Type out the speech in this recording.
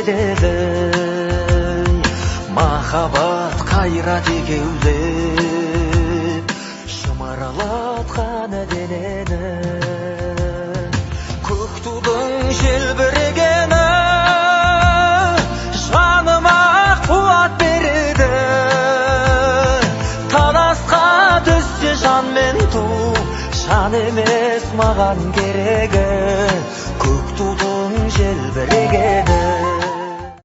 кетеді. Махаббат қайрат екеулеп шымырлатқан денені. Көк тудың желбірегені жаныма қуат береді. Таласқа түссе жан мен ту, жан емес маған керегі. Көк тудың желбірегені.